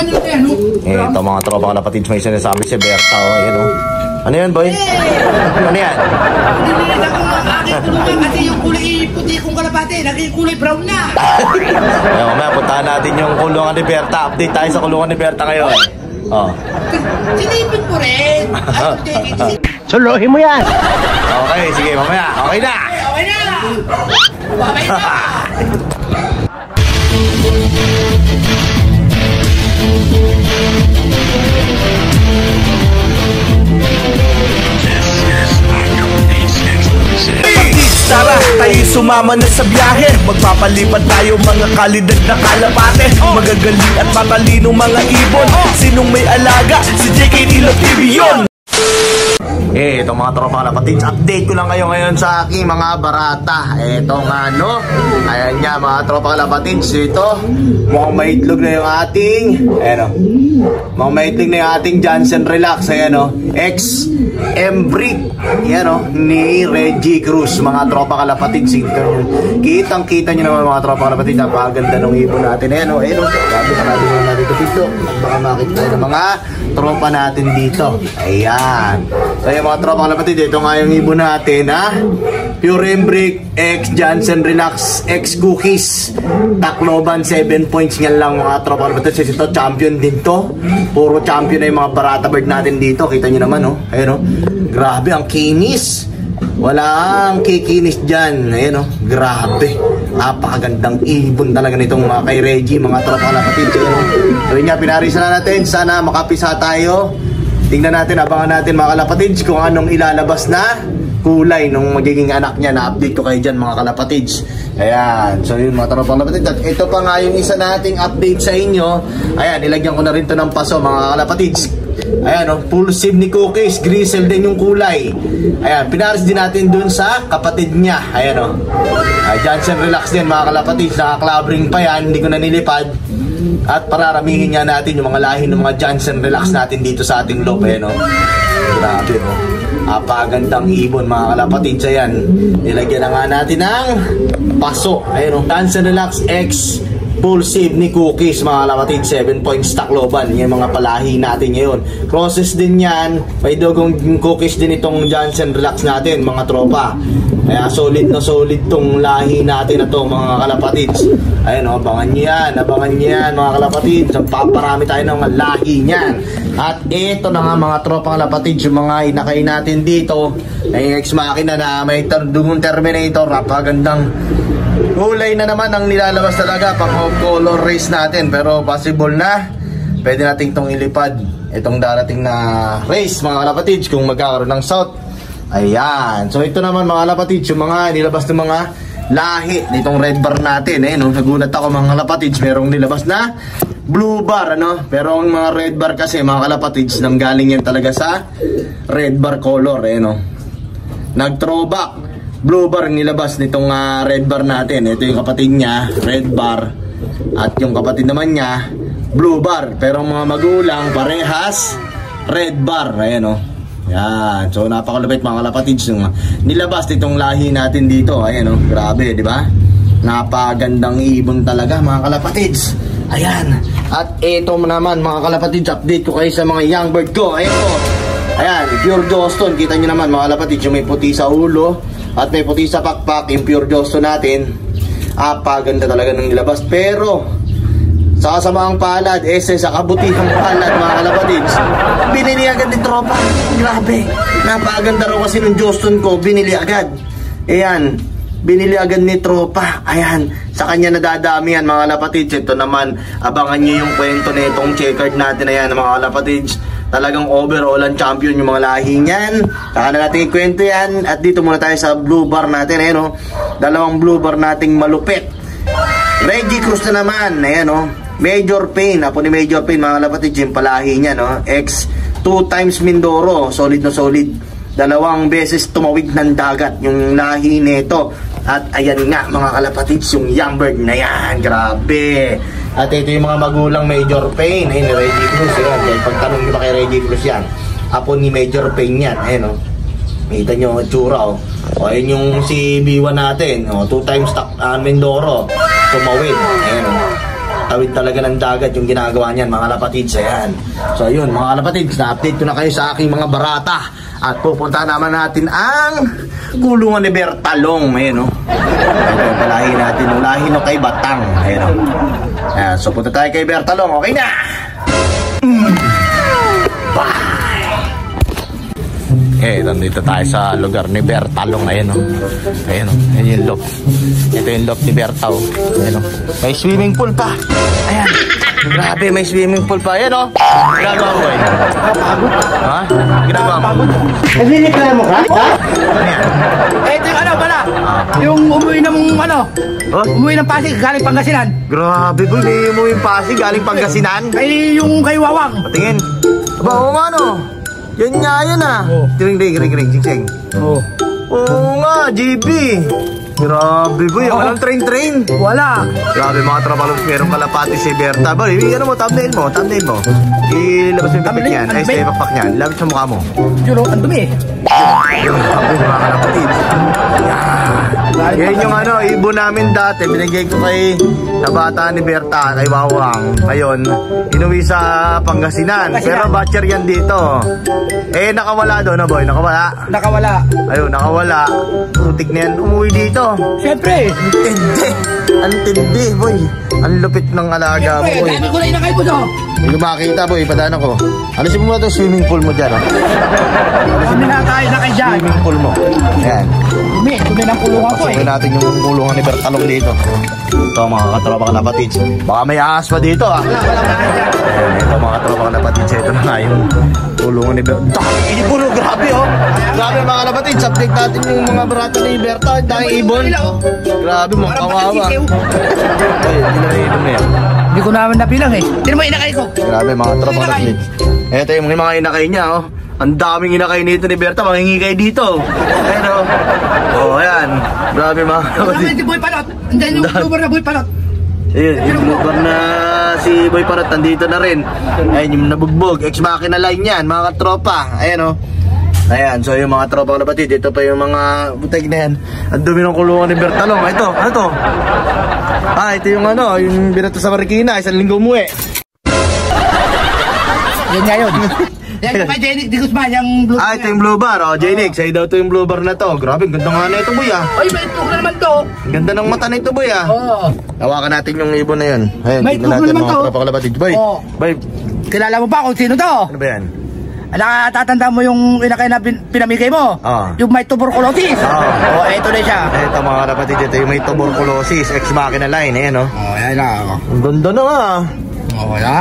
Ito mga tropa kalapatids, may sinasabi si Berta. Ayan o. Ano yan, boy? Ano yan? Kasi yung kulay puti kong kalapate, naging kulay brown na. Ayun, mamaya puntahan natin yung kulungan ni Berta. Update tayo sa kulungan ni Berta ngayon. Oh. Sinipin ko rin. Suluhin mo yan. Okay, sige, mamaya. Okay na. Okay na. Okay na. Tara, tayo sumama na sa biyahe. Magpapalipad tayo mga kalidad na kalapate. Magagaling at matalino mga ibon. Sinong may alaga? Si JK Dilo TV yun. Ito mga tropa kalapatids, update ko lang kayo ngayon sa aking mga barata. Ito nga no, ayan nga mga tropa kalapatids. Ito, mukhang maitlog na yung ating mukhang maitlog na yung ating Johnson Relax. Ayan o, ex-Embrick. Ayan o, ni Reggie Cruz. Mga tropa kalapatids, kitang kita nyo naman mga tropa kalapatids. Napakaganda ng ibon natin. Ayan o, grabe na natin dito. Baka makita tayo ng mga tropa natin dito. Ayan. So yung mga tropa kalapatid, ito nga yung ibon natin ha. Pure Embrick, X Johnson Relax, X Cookies, Tacloban 7 points nga lang mga tropa kalapatid. Kasi ito champion din to. Puro champion na yung mga barata bird natin dito. Kita nyo naman oh. Ayun oh. Grabe ang kinis. Walang kikinis dyan. Ayun oh. Grabe. Napakagandang ibon talaga nitong mga kay Reggie, mga tropa kalapatid. Ayun oh. So yun nga, pinarisan na natin. Sana makapisa tayo. Tingnan natin, abangan natin mga kalapatids kung anong ilalabas na kulay nung magiging anak niya. Na-update ko kayo dyan mga kalapatids. Ayan, so yun mga tropa kalapatids. At ito pa nga yung isa nating update sa inyo. Ayan, ilagyan ko na rin to ng paso mga kalapatids. Ayan, oh, full sieve ni Cookies, Grizzle din yung kulay. Ayan, pinaris din natin dun sa kapatid niya. Ayan, oh. Johnson Relax din mga kalapatids. Nakaklabring pa yan, hindi ko na nilipad. At pararamihin nga natin yung mga lahi ng mga Johnson Relax natin dito sa ating loob. Ayan, oh. Grabe, oh. Apagandang ibon mga kalapatids. Ayan, nilagyan na nga natin ng paso. Ayan, oh. Johnson Relax X full sieve ni Cookies mga kalapatids, 7 points Tacloban. Yung mga palahi natin ngayon. Crosses din yan. May dogong Cookies din itong Johnson Relax natin mga tropa. Kaya solid na solid tong lahi natin na to mga kalapatids. Ayan o, abangan nyo yan mga kalapatids. Paparami tayo ng mga lahi niyan. At ito na nga mga tropa kalapatids, yung mga inakay natin dito. Yung ex-makina na may dugong Terminator. Napagandang kulay na naman ang nilalabas talaga pang color race natin. Pero possible na pwede natin itong ilipad itong darating na race mga kalapatids kung magkakaroon ng south. Ayan, so ito naman mga kalapatids, yung mga nilabas ng mga lahi nitong red bar natin. No? Nagulat ako mga kalapatids, merong nilabas na blue bar, ano? Pero ang mga red bar kasi mga kalapatids, nanggaling yan talaga sa red bar color. No? Nag-throwback blue bar nilabas nitong red bar natin. Ito yung kapatid niya, red bar. At yung kapatid naman niya, blue bar. Pero mga magulang, parehas red bar. Ayan o. Yan. So napakalupit mga kalapatids yung nilabas nitong lahi natin dito. Ayan o. Grabe, di ba? Napagandang ibon talaga mga kalapatids. Ayan. At ito naman mga kalapatids, update ko kayo sa mga young bird ko. Ayan o. Ayan, pure Johnston. Kita nyo naman mga kalapatids, yung may puti sa ulo at may puti sa pakpak, yung pure Johnston natin. Apaganda talaga ng nilabas. Pero sa kasamaang palad, sa kabutihang palad mga kalapatids, binili agad ni tropa. Grabe, napaganda raw kasi ng Johnston ko, binili agad. Ayan, binili agad ni tropa. Ayan, sa kanya nadadami yan mga kalapatids. Ito naman, abangan nyo yung kwento na itong checkered natin. Ayan mga kalapatids, talagang overall ang champion yung mga lahi niyan. Saka na natin ikwento yan. At dito muna tayo sa blue bar natin. Ayan o, dalawang blue bar nating malupit. Reggie Cruz na naman. Ayan o, Major Pain. Apo ni Major Pain mga kalapatids, yung palahi niya no? X 2 times Mindoro. Solid na solid. Dalawang beses tumawid ng dagat yung lahi nito. At ayan nga mga kalapatids, yung young bird na yan. Grabe. At ito yung mga magulang Major Pain. Ayun ni Reggie Cruz. Ayan, kaya pagtanong nyo ba kay Reggie Cruz yan, apo ni Major Pain yan. Ayan o, kita nyo tsura o. O ayun yung si B1 natin o, 2 times Mindoro tumawid. Ayan o, tawid talaga ng dagat yung ginagawa niyan, mga kalapatids. Ayan. So ayun, mga kalapatids, na-update ko na kayo sa aking mga barata. At pupunta naman natin ang kulungan ni Bertalong. Ayan, no? Ito yung palahin natin. Ulahin no kay Batang. Ayan, no? Ayan, so punta tayo kay Bertalong. Okay na! Bye! Nandito tayo sa lugar ni Bertalong. Ayan, no? Ayan, no? Ayan yung loft. Ito yung loft ni Bertao. Ayan, no? May swimming pool pa. Ayan. Grabe, may swimming pool pa. Ayan, no? Ginagawa mo ba yun? Ha? Ginagawa mo? Nagnireklamo ka? Ha? Ano yan? Ito yung ano pala. Yung umuwi ng ano. Huh? Umuwi ng Pasig galing Pangasinan. Grabe, boy. May mo yung Pasig galing Pangasinan. Yung kay Wawang. Patingin. Aba, oo nga, no? Yan nga, yan ah. Ring, sing. Oo. Oo nga, GB. Grabe, boy. Walang train. Wala. Grabe, mga trabalos. Merong kalapati si Berta. Boy, ano mo, thumbnail mo. Ilabas mo yung pipik niyan. Ay, sa ipakpak niyan. Labas sa mukha mo. Yun, ang dumi eh. Grabe, mga kalapatid. Yan yung ano, ibon namin dati. Binigay ko kay sa bata ni Berta, kay Wawang. Ngayon, inuwi sa Pangasinan. Pero batcher yan dito. Eh, nakawala doon na, boy. Nakawala. Ayun, nakawala. Putik na yan. Umuwi dito. Siyempre. Ang tindi, boy. Ang lupit ng alaga mo, boy. Dami ko na inakay mo to. Hindi ko makakita, boy. Padaan ako. Alisin mo muna itong swimming pool mo dyan, oh. Dami na tayo nakay dyan. Swimming pool mo. Ayan. Dumi ng kulungan ko eh. Pasukin natin yung kulungan ni Bertalong dito. Ito, mga katropa ka napatids. Baka may ahas pa dito, ah. Ayan, ito, mga katropa ka napatids. Ito na nga yung kulungan ni Berta. Dami ibon, oh. Grabe, oh. Grabe, mga kapatids. Update natin yung mga barata ni Berta. Dami ibon. Grabe, mga kawawa. Ay, hindi na ibon na yan. Hindi ko naman nabilang eh. Tino mo inakay ko. Grabe, mga katropa ka napatids. Ito yung mga inakay niya, oh. Ang daming inakay nito ni Berta, mangingi kayo dito. Pero, ayan. Grabe, mga kapatid. Si Boy Palot. Andiyan yung bloomer na Boy Palot. Ayun, yung bloomer na si Boy Palot, nandito na rin. Ayun, yung nabugbog. Ex-machina line yan, mga katropa. Ayan, oh. Ayan, so yung mga tropa ko na batid. Ito pa yung mga buteg na yan. Ang dumi ng kulungan ni Bertalong. Ito, ano to? Ito yung ano, yung binato sa Marikina. Isang linggo umuwi. Yan nga yun. Yan yung kay Jenix Di Guzman, yung blue bar. Ito yung blue bar. Jenix, sa'yo daw ito yung blue bar na to. Grabe, ganda nga na ito, boy, ah. Ay, may itlog na naman to. Ang ganda ng mata na ito, boy, ah. Oo. Hawakan natin yung ibon na yun. Ayan, May tignan itlog natin naman mga to. tropa ko na batid. Boy, Oo. boy, Kilala mo ba kung sino to? ano ba yan? Nakatatanda mo yung inakay na pinamigay mo? Oo. Yung may tuberculosis? Oo. Eto na siya. Ito mga kapatid, ito yung may tuberculosis, ex-machina line, ayan, oh. Yan na. Ang ganda na nga. Wala.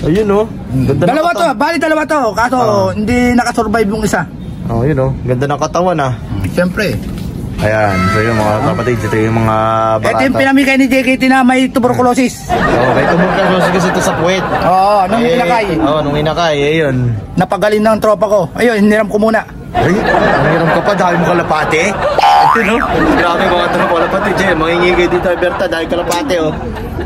Ayun, oh. Ganda Dalawa ng to, bali dalawa to. Kaso hindi nakasurvive yung isa. Oh, yun, oh. Ganda ng katawan, ah. Siyempre. Ayan, so yung mga kapatid, ito yung mga barata. Ito yung pinamigay ni JKT na may tuberculosis. May tuberculosis kasi ito sa puwet. Oo, nung inakay. Nung inakay, ayun. Napagaling ng tropa ko. Ayun, hiniram ko muna. Ay, nangiram ka pa dahil mo kalapate. Ito, no? Grabe mga tropa kalapate, Jay. Mangingigay dito, Berta, dahil kalapate, oh.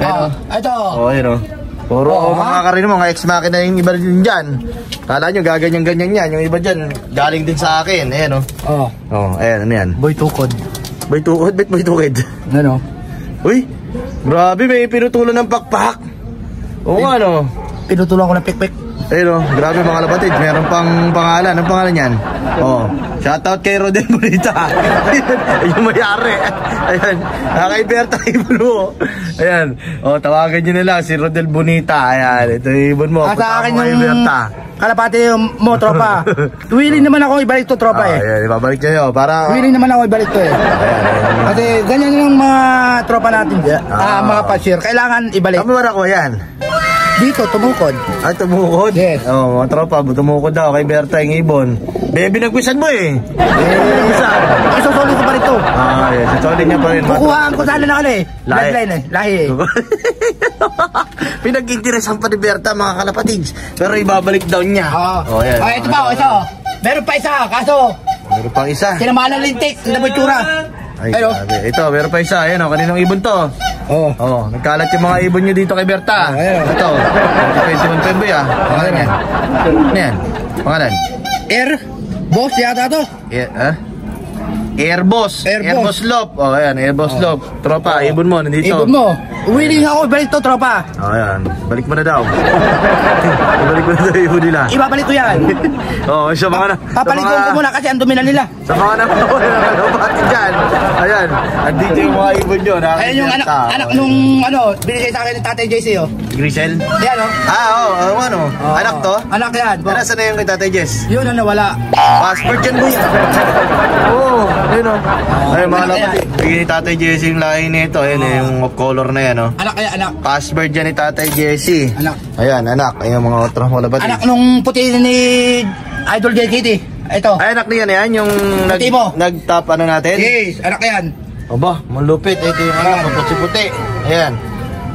Ayun, Ito. oh. Ayun, oh. Puro mga karin mga ex-machina yung iba din dyan. Kala nyo gaganyan-ganyan yan. Yung iba dyan, galing din sa akin. Ayan, oh. Ayan, ano yan? Boy tukod. Boy tukod? Ba't boy tukod? Ano? Uy, grabe, may pinutulan ng pakpak. Oo nga, no? Pinutulan ko ng pikpik. Ayun, grabe mga kapatid. Meron pang pangalan. Anong pangalan yan? Shoutout kay Rodel Bonita. Yung mayari. Ayan. Kay Berta ibon mo. Ayan. Tawagan nyo nila si Rodel Bonita. Ayan. Ito yung ibon mo. Sa akin kay yung Berta. kalapati mo, tropa. Willing naman ako ibalik to, tropa eh. Ayan, ibabalik nyo para... Willing naman ako ibalik to eh. Ayan. Kasi ganyan yung mga tropa natin dyan. Mga pasir. Kailangan ibalik. Kami wala ko yan. Dito, tumukod. Ay, tumukod? Yes. Mga tropa, tumukod daw kay Berta yung ibon. Baby, nagwisan mo eh. Nagwisan. Isusuli ko pa rito. Yes. Susuli niya pa rin. Kukuhaan ko sana na eh. Bloodline eh. Lahi eh. Pinag-interesan pa ni Berta mga kalapatids. Pero ibabalik daw niya. Yan. Ito pa, ito. Meron pa isa, kaso Meron pang isa. sinamalan lintik. Ito ba itsura? Ay, grabe. Ito, meron pa isa. Ayan, kaninong ibon to? Nagkalat yung mga ibon nyo dito kay Berta. Ito, 21 February, Pangalan yan. Ano yan? Pangalan? Boss yata to. Airboss. Loop. Oh, ayan, Airboss Loop. Tropa, ibon mo, nandito. Ibon mo. Uwiling ako, ibalik to, tropa. Oh, ayan. Balik mo na daw. Ibalik mo na daw yung ibon nila. Ibabalik ko yan. Oh, sa mga na. Papaligon ko muna kasi ang dumi na nila. Sa mga nakalapati dyan. Ayan, andito yung mga ibon nyo. Ayan yung anak nung binigay sa akin ni Tatay JC, oh. Grisel? Ayan, oh. Ano? Anak to? Anak yan. Ano, saan na yung kay Tatay Jess? Yun ang nawala. Passport dyan, boy. Oo, ayun o. Ayun, mga lapati. Bigyan ni Tatay Jesse yung lahi nito. Ayun, yung color na yan, o. Anak kaya, anak. Password dyan ni Tatay Jesse. Anak. Ayan, anak. Ayun, mga otro mga lapati. Anak nung puti ni Idol JKT. Ito. Ay, anak niyan yan, yung Puti mo. nag-top ano natin? Yes, anak yan. Aba, malupit. Ito yung anak, puti-puti. Ayan.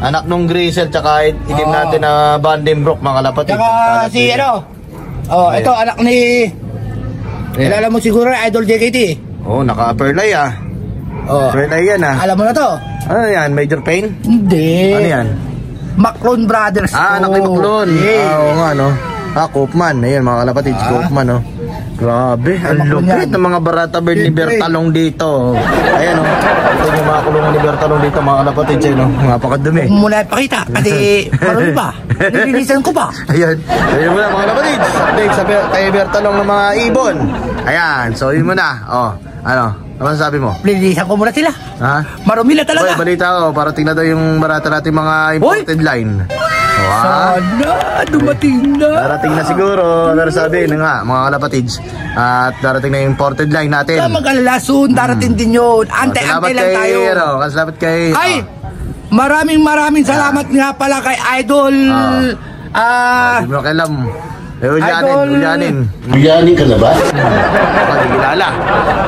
Anak nung Grisel, tsaka itim natin na Vandenbroek, mga lapati. Tsaka si ito anak ni... Kilala mo siguro Idol JKT. Oh, naka-perlay ah. Oh. Perlay yan ah. Alam mo na to? Ano yan? Major pain? Hindi. Ano yan? Macron Brothers. Anak ni Macron. Yeah. Oo nga, no? Koopman. Ayan, mga kalapatid. Koopman, no? Grabe. Ang lupit ng mga barata bird ni Bertalong dito. Ayan, no? Ito yung mga kulungan ni Bertalong dito, mga kalapatid. No? Napakadumi. Huwag mo na ipakita. Kasi marami pa. Nililisan ko pa. Ayan. Ayan mo na, mga kalapatid. Update sa kay Bertalong ng mga ibon. Ayan. So, yun mo na. Oh, ano? Ano sabi mo? Nililisan ko muna sila. Ha? Marumi na talaga. Boy, balita ko. Parating na daw yung barata natin mga imported line. Wow. Sana dumating na. Darating na siguro, pero sabi na nga, mga kalapatids. At darating na yung imported line natin. Huwag mag-alala, soon darating din yun. Antay-antay lang tayo. Salamat kay... Ay! Maraming salamat nga pala kay Idol. Hindi mo kailam. Ulyanin. Biyanin ka na ba? Hindi kilala.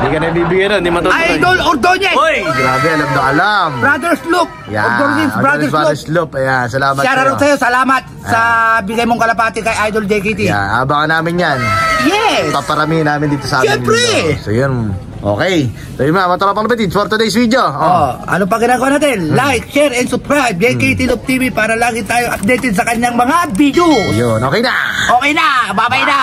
Hindi ka nabibigyan nun, hindi matutuloy. Idol Ordonez. Uy! Grabe, alam na alam. Brothers Loop. Ordonez Brothers Loop. Ayan, salamat Shoutout sa'yo, salamat sa bigay mong kalapati kay Idol JKT. Yeah, abangan namin yan. Yes! Paparami namin dito sa amin. Siyempre! So yun. Okay. So yun mga matarapang lapatid for today's video. Ano pa ginagawa natin? Like, share, and subscribe. JKT Loop TV para lagi tayo updated sa kanyang mga video. Yun, okay na. Okay na! Babay na!